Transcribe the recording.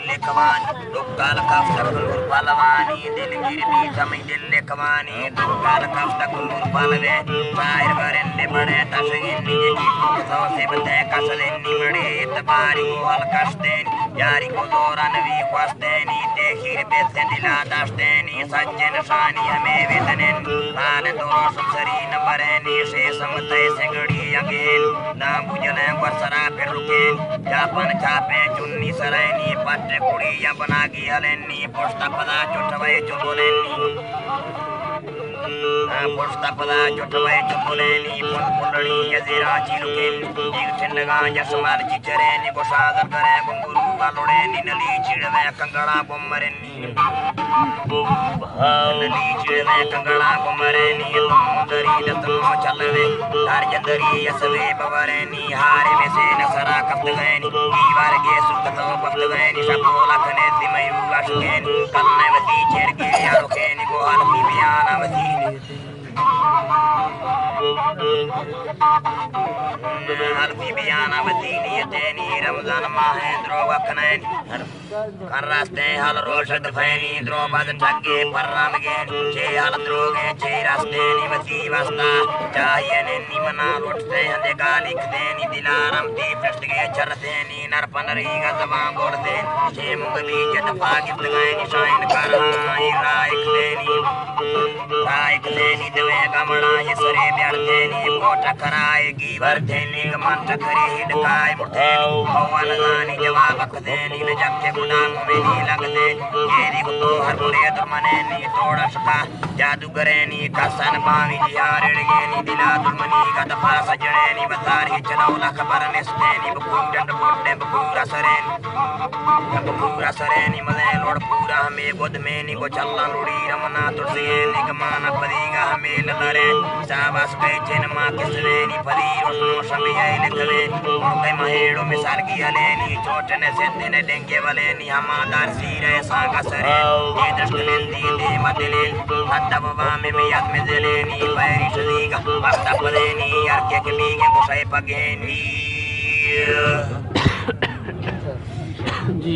lekwan dokal kafta kulur palawani diligiri di kami del lekwani dokal kafta kulur palave sair barende bade tasgin nijeki so se bade kasden nimade tabari wal kasden yari ko doran vi kwasdeni tehir besen dila dasdeni sajjen shani hame vedenen ane doro samsari nabareni se samte sengadi again na bujane warsara peruken japan chape chunni sarani patre kudi ya banagi haleni posta pada chotawai choboleni posta pada chotawai choboleni pulpulani yazira chiluken jigchennaga jasmal chichareni gosagar kare gunguru galoreni nali chidve kangala bommareni nali chidve kangala bommareni dari datno chalve darjandari yasve bavareni hare me se nasara kaptgani diwar ge sukto kaptgani sapola kane dimayu ashken kalne vati cherge yarokeni go almi biana vati almi biana vati niyateni ramzan mahendro waknen raste hal roshad faini dro bad thagge parram ge che hal droge che raste ni vati vasta chayene ni mana lutse hande galik deni dilaram ti fest ge charte ni nar panari ga zaba borde che mugli jet phagit gaye ni shain kara raik deni deve gamana ye sare byarte ni kota karaye gi varte ni gaman takare hid kai murte hawan gani jawab deni le jakke गुलाम में नी लगते येरी को तो हर बुरे दुर्मने नी तोड़ा सका जादूगरे नी कसन बावी यारेड़ गे नी दिला दुर्मनी का दफा सजने नी बतारी चलाउला खबर नेस्ते नी बकुंडन बुड्डे बकुरा सरे नी मले लोड पूरा हमें गोद में नी को चल्ला लोड़ी रमना तुलसी नी कमाना परीगा हमें ललरे साबास पे चेन मां किसने नी परी रोशनो शबियाई लेखवे मुर्गे महेड़ो मिसाल की हले नी चोटने से तेने डेंगे वाले ni hamadar sire saga sare ye dashlendi de madelen hatta baba me miyat me zeleni bayri shadiga basta padeni yar ke bige ko sai pageni जी